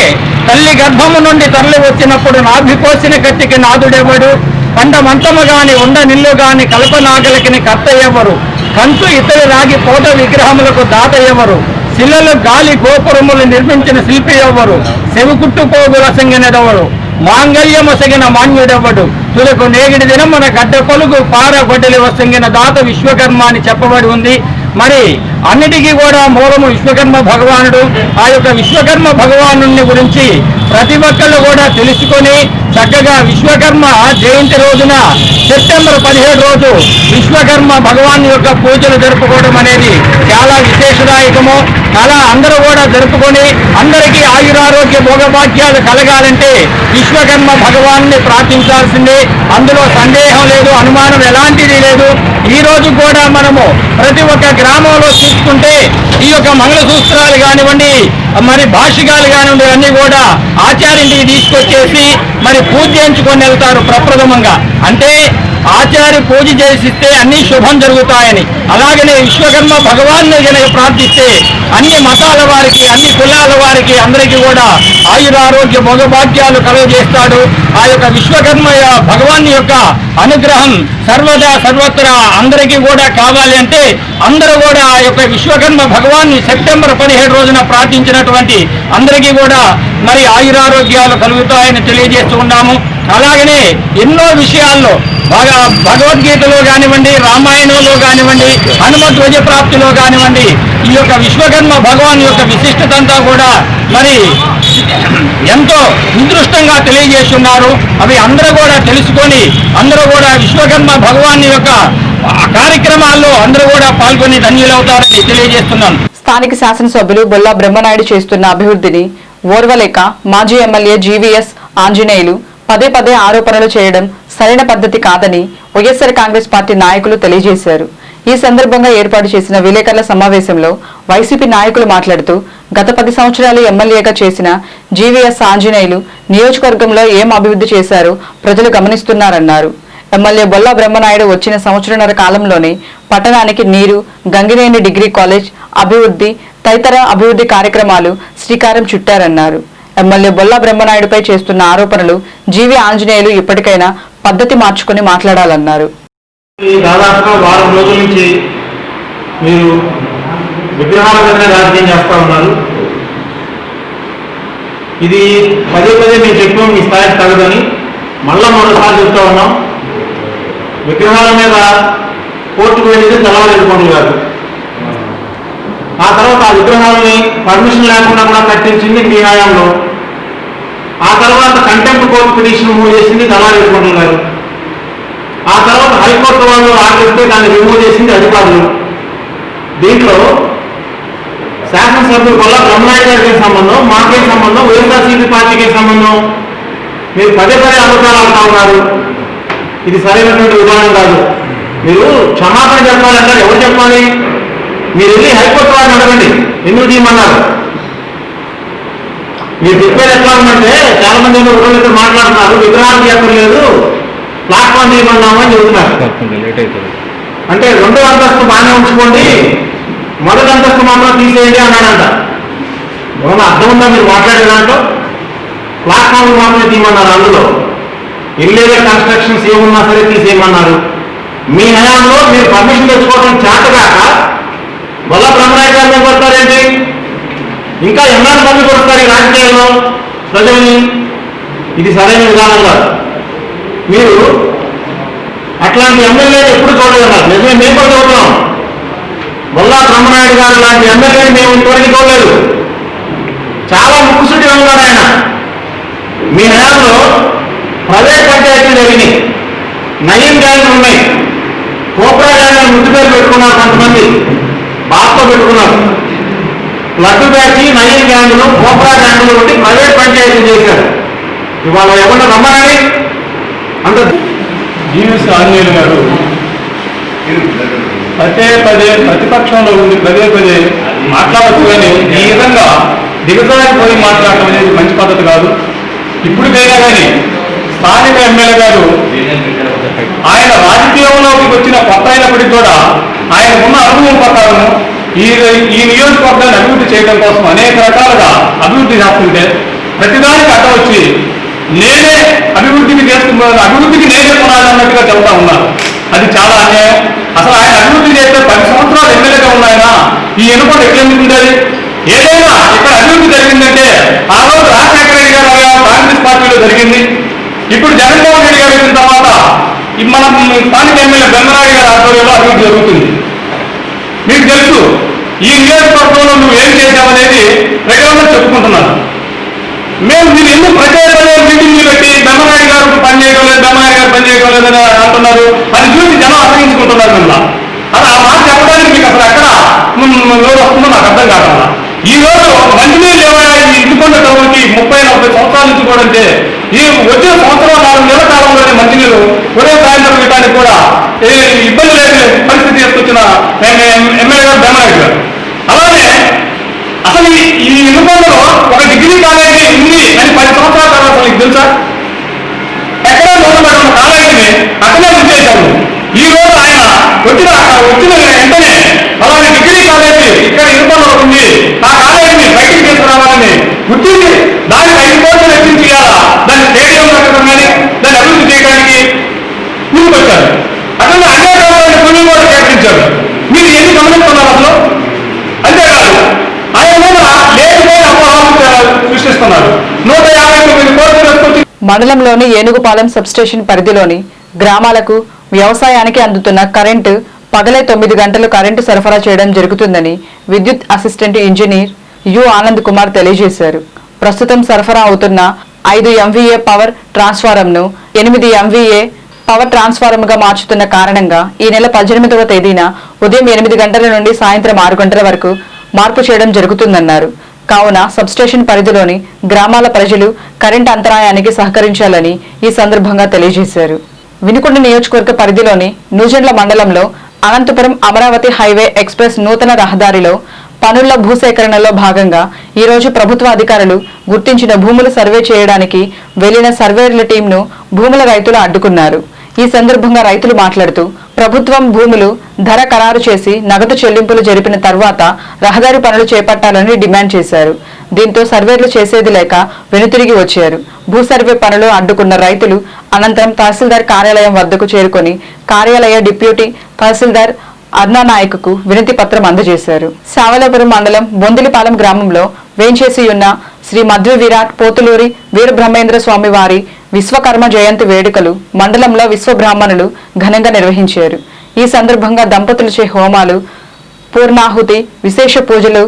తల్లి గర్భము నుండి తరలి వచ్చినప్పుడు నాభిపోసిన కత్తికి నాదుడెవడు, పండమంతము గాని ఉండ నిల్లు గాని కల్పనాగలికిని కర్త ఎవరు, కంచు ఇతర రాగి పోత విగ్రహములకు దాత ఎవరు, శిలలు గాలి గోపురములు నిర్మించిన శిల్పి ఎవరు, చెవికుట్టు పోగుల సంగినెదవరు, మాంగళ్యమొసగిన మాన్యుడెవ్వడు, తులకు నేగిడి దినం మన గడ్డ పొలుగు పార గొడ్డలి వసంగిన దాత విశ్వకర్మ అని చెప్పబడి ఉంది. మరి అన్నిటికీ కూడా మూలము విశ్వకర్మ భగవానుడు. ఆ యొక్క విశ్వకర్మ భగవాను గురించి ప్రతి ఒక్కళ్ళు కూడా తెలుసుకొని చక్కగా విశ్వకర్మ జయంతి రోజున సెప్టెంబర్ 17 రోజు విశ్వకర్మ భగవాన్ యొక్క పూజలు జరుపుకోవడం అనేది చాలా విశేషదాయకము. అలా అందరూ కూడా జరుపుకొని అందరికీ ఆయురారోగ్య భోగభాగ్యాలు కలగాలంటే విశ్వకర్మ భగవాన్ని ప్రార్థించాల్సిందే. అందులో సందేహం లేదు, అనుమానం ఎలాంటిది లేదు. ఈ రోజు కూడా మనము ప్రతి ఒక్క గ్రామంలో చూసుకుంటే ఈ యొక్క మంగళసూత్రాలు కానివ్వండి, మరి భాషికాలు కానివ్వండి, అన్నీ కూడా ఆచార్యుడికి తీసుకొచ్చేసి మరి పూజ చేయించుకొని వెళ్తారు ప్రప్రథమంగా. అంటే ఆచార్య పూజ చేసిస్తే అన్ని శుభం జరుగుతాయని. అలాగనే విశ్వకర్మ భగవాన్ని కనుక ప్రార్థిస్తే అన్ని మతాల వారికి, అన్ని కులాల వారికి అందరికీ కూడా ఆయురారోగ్య భోగభాగ్యాలు కలుగజేస్తాడు. ఆ యొక్క విశ్వకర్మ భగవాన్ యొక్క అనుగ్రహం సర్వదా సర్వత్రా అందరికీ కూడా కావాలి అంటే అందరూ కూడా ఆ యొక్క విశ్వకర్మ భగవాన్ని సెప్టెంబర్ 17 రోజున ప్రార్థించినటువంటి అందరికీ కూడా మరి ఆయురారోగ్యాలు కలుగుతాయని తెలియజేస్తూ ఉన్నాము. అలాగనే ఎన్నో విషయాల్లో భగవద్గీతలో కానివ్వండి, రామాయణంలో కానివ్వండి, హనుమత్ ధ్వజప్రాప్తిలో కానివ్వండి, ఈ యొక్క విశ్వకర్మ భగవాన్ యొక్క విశిష్టత అంతా కూడా మరి ఎంతో నిదృష్టంగా తెలియజేస్తున్నారు. అవి అందరూ కూడా తెలుసుకొని అందరూ కూడా విశ్వకర్మ భగవాన్ యొక్క కార్యక్రమాల్లో అందరూ కూడా పాల్గొని ధన్యులవుతారని తెలియజేస్తున్నాను. స్థానిక శాసనసభ్యులు బొల్లా బ్రహ్మనాయుడు చేస్తున్న అభివృద్ధిని ఓర్వలేక మాజీ ఎమ్మెల్యే జీవీఎస్ ఆంజనేయులు పదే పదే ఆరోపణలు చేయడం సరైన పద్ధతి కాదని వైఎస్ఆర్ కాంగ్రెస్ పార్టీ నాయకులు తెలియజేశారు. ఈ సందర్భంగా ఏర్పాటు చేసిన విలేకరుల సమావేశంలో వైసీపీ నాయకులు మాట్లాడుతూ గత 10 సంవత్సరాలు ఎమ్మెల్యేగా చేసిన జీవీఎస్ ఆంజనేయులు నియోజకవర్గంలో ఏం అభివృద్ధి చేశారో ప్రజలు గమనిస్తున్నారన్నారు. ఎమ్మెల్యే బొల్లా బ్రహ్మనాయుడు వచ్చిన సంవత్సరన్నర కాలంలోనే పట్టణానికి నీరు, గంగినేని డిగ్రీ కాలేజ్ అభివృద్ధి తదితర అభివృద్ధి కార్యక్రమాలు శ్రీకారం చుట్టారన్నారు. ఎమ్మెల్యే బొల్లా బ్రహ్మనాయుడుపై చేస్తున్న ఆరోపణలు జీవి ఆంజనేయులు ఇప్పటికైనా పద్ధతి మార్చుకుని మాట్లాడాలన్నారు. దాదాపుగా వారం రోజుల నుంచి మీరు విగ్రహాల మీద రాజకీయం చేస్తా ఉన్నారు. ఇది పదే పదే మేము చెప్పాం, మీ స్థాయికి తగదని మళ్ళా మరోసారి చెప్తా ఉన్నాం. విగ్రహాల మీద కోర్టుకు వెళ్ళేది తెల్లవారు గారు. ఆ తర్వాత ఆ విగ్రహాలని పర్మిషన్ లేకుండా కూడా కట్టించింది మీ హయాంలో. ఆ తర్వాత కంటెంప్ట్ కోర్టు పిటిషన్ మూవ్ చేసింది తెల్లవారు గారు. ఆ తర్వాత హైకోర్టు వాళ్ళు ఆర్డర్ దాన్ని రిమూవ్ చేసింది అధికారులు. దీంట్లో శాసనసభ్యులు బొల్లా బ్రహ్మనాయుడు గారికి సంబంధం, మాకే సంబంధం, వైఎస్ఆర్సీపీ పార్టీకి సంబంధం. మీరు పదే పదే అబద్ధాలు ఆడుతూ ఉన్నారు. ఇది సరైనటువంటి విధానం కాదు. మీరు క్షమాపణ చెప్పాలంటారు, ఎవరు చెప్పాలి? మీరు వెళ్ళి హైకోర్టు వారిని అడగండి, ఎందుకు తీయమన్నారు. మీరు చెప్పేది ఎట్లా ఉందంటే చాలా మంది ఒకరితో మాట్లాడుతున్నారు, విగ్రహాలు చెప్పలేదు, ప్లాట్ఫామ్ తీయమన్నామని చెబుతున్నారు. అంటే 2వ అంతస్తు బాగానే ఉంచుకోండి, మొదటి అంతస్తు మాత్రం తీసేయండి అన్నాడంట. ఏమన్నా అర్థం ఉందా మీరు మాట్లాడే దాంట్లో? ప్లాట్ఫామ్ మాత్రమే తీయమన్నారు. అందులో ఇల్లీగల్ కన్స్ట్రక్షన్స్ ఏమున్నా సరే తీసేయమన్నారు. మీ హయాంలో మీరు పర్మిషన్ తెచ్చుకోవడం చేతగాక బొల్లా బ్రహ్మనాయుడు గారిని కొడతారేంటి? ఇంకా ఎన్నాళ్ళు మంది కొడతారు ఈ రాజకీయాల్లో ప్రజల్ని? ఇది సరైన విధానం కాదు. మీరు అట్లాంటి ఎమ్మెల్యేలు ఎప్పుడు చూడలేదన్నారు. నిజమే, మేము కూడా చూడలేం. బొల్లా బ్రహ్మనాయుడు గారు లాంటి ఎమ్మెల్యేని మేము ఇంతవరకు చూడలేదు. చాలా ముక్కుసుటిగా ఉన్నారు ఆయన. మీ హయాంలో ప్రైవేట్ పంచాయతీలు జరిగినాయి, నయం గాయలు ఉన్నాయి, కోబ్రా గ్యాంగ్ అని ముద్దు పేరు పెట్టుకున్నారు కొంతమంది, బాస్తో పెట్టుకున్నారు. లడ్డు బ్యాచి నయం గ్యాంగులు కోబ్రా గ్యాంగులు ఉండి ప్రైవేట్ పంచాయతీ చేశారు. ఇవాళ ఎవరు నమ్మరని అంత జీవీఎస్ ఆంజనేయులు గారు పదే ప్రతిపక్షంలో ఉండి పదే మాట్లాడచ్చు, కానీ ఈ విధంగా దిగజారిపోయి మాట్లాడటం అనేది మంచి పద్ధతి కాదు. ఇప్పటికైనా కానీ స్థానిక ఎమ్మెల్యే గారు ఆయన రాజకీయంలోకి వచ్చిన కొత్త అయినప్పటికీ కూడా ఆయన ఉన్న అనుభవం ప్రకారం ఈ నియోజకవర్గాన్ని అభివృద్ధి చేయడం కోసం అనేక రకాలుగా అభివృద్ధి చేస్తుంటే ప్రతిదానికి అడ్డ వచ్చి నేనే అభివృద్ధికి చేస్తున్నాను, అభివృద్ధికి నేనే కొనాలన్నట్టుగా చెబుతా ఉన్నారు. అది చాలా అన్యాయం. అసలు ఆయన అభివృద్ధి చేస్తే 10 సంవత్సరాలు ఎమ్మెల్యేగా ఉన్నాయన ఈ ఎన్నుకోండి ఎట్లెందుకు ఉండేది? ఏదైనా ఇక్కడ అభివృద్ధి జరిగిందంటే ఆ రోజు రాజశేఖర రెడ్డి గారు కాంగ్రెస్ పార్టీలో జరిగింది. ఇప్పుడు జగన్మోహన్ రెడ్డి గారు వచ్చిన తర్వాత మన స్థానిక ఎమ్మెల్యే బెమ్మరాడి గారి ఆధ్వర్యంలో అభివృద్ధి జరుగుతుంది. మీకు తెలుసు ఈ నియోజకవర్గంలో నువ్వు ఏం చేశావనేది ప్రజలందరూ చెప్పుకుంటున్నారు. మేము మీరు ఎందుకు ప్రత్యేక మీటింగ్లు పెట్టి బెమ్మరాడి గారు పనిచేయడం లేదు, బెమ్మరాడి గారు పనిచేయడం లేదని అంటున్నారు. అది చూసి జనం అసహించుకుంటున్నారు. మిమ్మల్ని అది ఆ మాట చెప్పడానికి మీకు అసలు ఎక్కడ లోటు వస్తుందో నాకు అర్థం కావాలా. ఈ రోజు మంచినీళ్ళు ఇదికొండ టౌన్కి 30-40 సంవత్సరాల నుంచి కూడా అంటే ఈ వచ్చిన సంవత్సరం 4 నెలల కాలంలోనే మంచినీళ్ళు ఉదయం సాయంత్రం ఇవ్వడానికి కూడా ఇబ్బంది లేని పరిస్థితి తీసుకొచ్చిన ఎమ్మెల్యే గారు బెమ్మరాడి గారు. అలానే అసలు ఈ ఇనుకొండలో ఒక డిగ్రీ కాలేజీ ఉంది అని 10 సంవత్సరాల తర్వాత మీకు తెలుసా? ఎక్కడ మొదలుపెట్టిన కాలేజీని అక్కడే ఉంచేశారు. ఈ రోజు ఆయన వచ్చిన వెంటనే అలాగే డిగ్రీ కాలేజీ ఇక్కడ ఇనుకొండలో ఉంది, ఆ కాలేజీని బయటికి తీసుకురావాలని గుర్తించి దానికి 5 కోట్లు వెచ్చించాలా, దాన్ని స్టేడియం కట్టడం కానీ దాన్ని అభివృద్ధి చేయడానికి ముందుకొచ్చారు. అట్లనే అనేక కొన్ని కూడా కేటాయించారు. మీరు ఎన్ని గమనిస్తున్నారు అసలు? అంతేకాదు ఆయన మీద లేకపోతే అపోహలు సృష్టిస్తున్నారు. 159 కోట్లు తీసుకొచ్చి మండలంలోని ఏనుగుపాలెం సబ్స్టేషన్ పరిధిలోని గ్రామాలకు వ్యవసాయానికి అందుతున్న కరెంటు పగలే 9 గంటలు కరెంటు సరఫరా చేయడం జరుగుతుందని విద్యుత్ assistant engineer you Anand Kumar తెలియజేశారు. ప్రస్తుతం సరఫరా అవుతున్న 5 MVA పవర్ ట్రాన్స్ఫారంను 8 MVA పవర్ ట్రాన్స్ఫారంగా మార్చుతున్న కారణంగా ఈ నెల 18వ తేదీన ఉదయం 8 గంటల నుండి సాయంత్రం 6 గంటల వరకు మార్పు చేయడం జరుగుతుందన్నారు. కావున సబ్స్టేషన్ పరిధిలోని గ్రామాల ప్రజలు కరెంటు అంతరాయానికి సహకరించాలని ఈ సందర్భంగా తెలియజేశారు. వినుకొండ నియోజకవర్గ పరిధిలోని నూజెండ్ల మండలంలో అనంతపురం అమరావతి హైవే ఎక్స్ప్రెస్ నూతన రహదారిలో పనుల భూసేకరణలో భాగంగా ఈ రోజు ప్రభుత్వ అధికారులు గుర్తించిన భూములు సర్వే చేయడానికి వెళ్లిన సర్వేయర్ల టీంను భూముల రైతులు అడ్డుకున్నారు. ఈ సందర్భంగా రైతులు మాట్లాడుతూ ప్రభుత్వం భూములు ధర ఖరారు చేసి నగదు చెల్లింపులు జరిపిన తర్వాత రహదారి పనులు చేపట్టాలని డిమాండ్ చేశారు. దీంతో సర్వేలు చేసేది లేక వెనుతిరిగి వచ్చారు. భూ సర్వే పనులు అడ్డుకున్న రైతులు అనంతరం తహసీల్దార్ కార్యాలయం వద్దకు చేరుకొని కార్యాలయ డిప్యూటీ తహసీల్దార్ అర్ణానాయకకు వినతి పత్రం అందజేశారు. సావలపురం మండలం బొందిలిపాలెం గ్రామంలో వేంచేసి ఉన్న శ్రీ మధ్వి విరాట్ పోతులూరి వీరబ్రహ్మేంద్ర స్వామి వారి విశ్వకర్మ జయంతి వేడుకలు మండలంలో విశ్వ బ్రాహ్మణులు ఘనంగా నిర్వహించారు. ఈ సందర్భంగా దంపతులచే హోమాలు, పూర్ణాహుతి, విశేష పూజలు,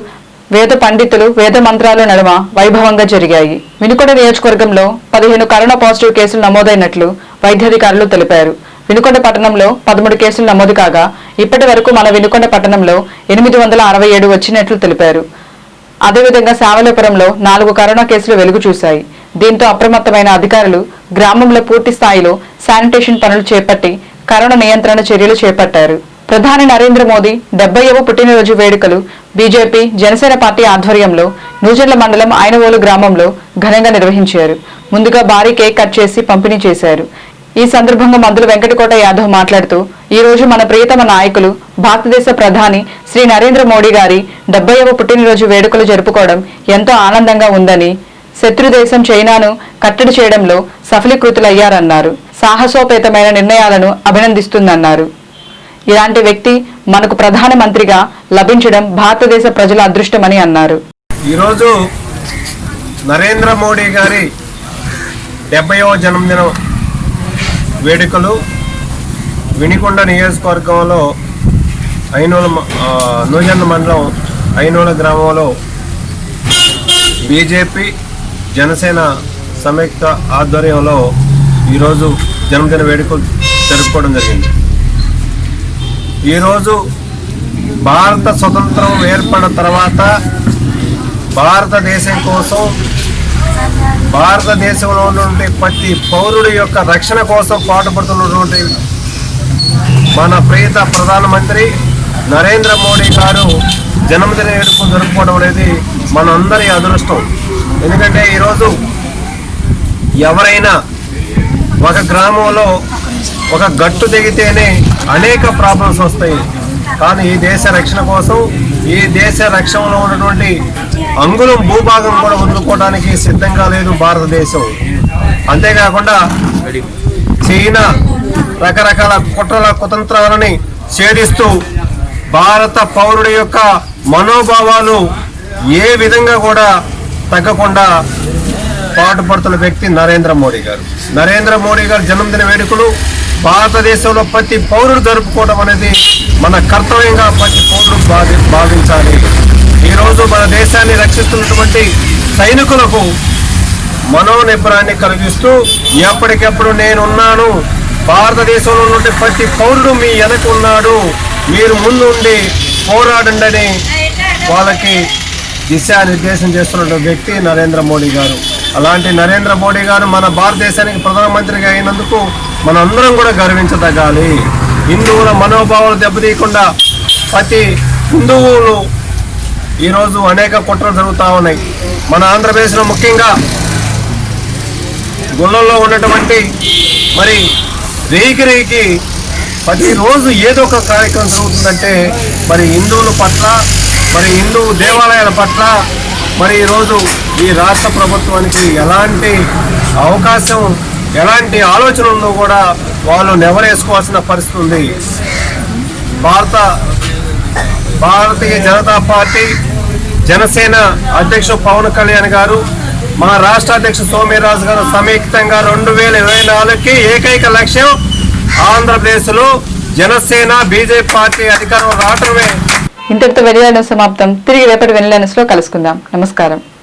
వేద పండితులు వేద మంత్రాల నడుమ వైభవంగా జరిగాయి. వినుకొండ నియోజకవర్గంలో 15 కరోనా పాజిటివ్ కేసులు నమోదైనట్లు వైద్యాధికారులు తెలిపారు. వినుకొండ పట్టణంలో 13 కేసులు నమోదు కాగా ఇప్పటి వరకు మన వినుకొండ పట్టణంలో 867 వచ్చినట్లు తెలిపారు. అదేవిధంగా సావలపురంలో 4 కరోనా కేసులు వెలుగు చూశాయి. దీంతో అప్రమత్తమైన అధికారులు గ్రామంలో పూర్తి స్థాయిలో శానిటేషన్ పనులు చేపట్టి కరోనా నియంత్రణ చర్యలు చేపట్టారు. ప్రధాని నరేంద్ర మోదీ 70వ పుట్టినరోజు వేడుకలు బీజేపీ జనసేన పార్టీ ఆధ్వర్యంలో నూజెండ్ల మండలం ఆయనవోలు గ్రామంలో ఘనంగా నిర్వహించారు. ముందుగా భారీ కేక్ కట్ చేసి పంపిణీ చేశారు. ఈ సందర్భంగా మంత్రులు వెంకటకోట యాదవ్ మాట్లాడుతూ ఈ రోజు మన ప్రియతమ నాయకులు భారతదేశ ప్రధాని శ్రీ నరేంద్ర మోడీ గారి 70వ పుట్టినరోజు వేడుకలు జరుపుకోవడం ఎంతో ఆనందంగా ఉందని, శత్రు దేశం చైనాను కట్టడి చేయడంలో సఫలీకృతులయ్యారన్నారు. సాహసోపేతమైన నిర్ణయాలను అభినందిస్తుందన్నారు. ఇలాంటి వ్యక్తి మనకు ప్రధానమంత్రిగా లభించడం భారతదేశ ప్రజల అదృష్టమని అన్నారు. ఈరోజు నరేంద్ర మోడీ గారి 70వ జన్మదిన వేడుకలు వినుకొండ నియోజకవర్గంలో నూజెండ్ల మండలం ఐనోల గ్రామంలో బీజేపీ జనసేన సంయుక్త ఆధ్వర్యంలో ఈరోజు జన్మదిన వేడుకలు జరుపుకోవడం జరిగింది. ఈరోజు భారత స్వతంత్రం ఏర్పడిన తర్వాత భారతదేశం కోసం, భారతదేశంలో ఉన్నటువంటి ప్రతి పౌరుడి యొక్క రక్షణ కోసం పాటుపడుతున్నటువంటి మన ప్రియత ప్రధానమంత్రి నరేంద్ర మోడీ గారు జన్మదిన వేడుకలు జరుపుకోవడం అనేది మనందరి అదృష్టం. ఎందుకంటే ఈరోజు ఎవరైనా ఒక గ్రామంలో ఒక గట్టు దిగితేనే అనేక ప్రాబ్లమ్స్ వస్తాయి. కానీ ఈ దేశ రక్షణ కోసం, ఈ దేశ రక్షణలో ఉన్నటువంటి అంగుళం భూభాగం కూడా వదులుకోవడానికి సిద్ధంగా లేదు భారతదేశం. అంతేకాకుండా చైనా రకరకాల కుట్రల కుతంత్రాలని ఛేదిస్తూ భారత పౌరుడి యొక్క మనోభావాలు ఏ విధంగా కూడా తగ్గకుండా పాటుపడుతున్న వ్యక్తి నరేంద్ర మోడీ గారు. నరేంద్ర మోడీ గారు జన్మదిన వేడుకలు భారతదేశంలో ప్రతి పౌరుడు జరుపుకోవడం అనేది మన కర్తవ్యంగా ప్రతి పౌరుడు భావించాలి. ఈరోజు మన దేశాన్ని రక్షిస్తున్నటువంటి సైనికులకు మనోనిబ్బరాన్ని కలిగిస్తూ ఎప్పటికెప్పుడు నేనున్నాను, భారతదేశంలో ఉన్నటువంటి ప్రతి పౌరుడు మీ వెనక ఉన్నాడు, మీరు ముందుండి పోరాడండి అని వాళ్ళకి దిశానిర్దేశం చేస్తున్న వ్యక్తి నరేంద్ర మోడీ గారు. అలాంటి నరేంద్ర మోడీ గారు మన భారతదేశానికి ప్రధానమంత్రిగా అయినందుకు మనందరం కూడా గర్వించదగాలి. హిందువుల మనోభావాలు దెబ్బతీయకుండా ప్రతి హిందువులు ఈరోజు అనేక కుట్రలు జరుగుతూ ఉన్నాయి. మన ఆంధ్రప్రదేశ్లో ముఖ్యంగా గుళ్ళల్లో ఉన్నటువంటి మరి రేకి ప్రతిరోజు ఏదో ఒక కార్యక్రమం జరుగుతుందంటే మరి హిందువుల పట్ల, మరి హిందూ దేవాలయాల పట్ల మరి ఈరోజు ఈ రాష్ట్ర ప్రభుత్వానికి ఎలాంటి అవకాశం, ఎలాంటి ఆలోచన ఉందో కూడా వాళ్ళు నెవరేసుకోవాల్సిన పరిస్థితి ఉంది. భారతీయ జనతా పార్టీ జనసేన అధ్యక్షుడు పవన్ కళ్యాణ్ గారు, మా రాష్ట్ర అధ్యక్షుడు సోమ్యరాజు గారు సంయుక్తంగా 2024కి ఏకైక లక్ష్యం ఆంధ్రప్రదేశ్లో జనసేన బీజేపీ పార్టీ అధికారం రావటమే. ఇంతటితో వెన్నెల సమాప్తం. తిరిగి రేపటి వెన్నెల న్యూస్లో కలుసుకుందాం. నమస్కారం.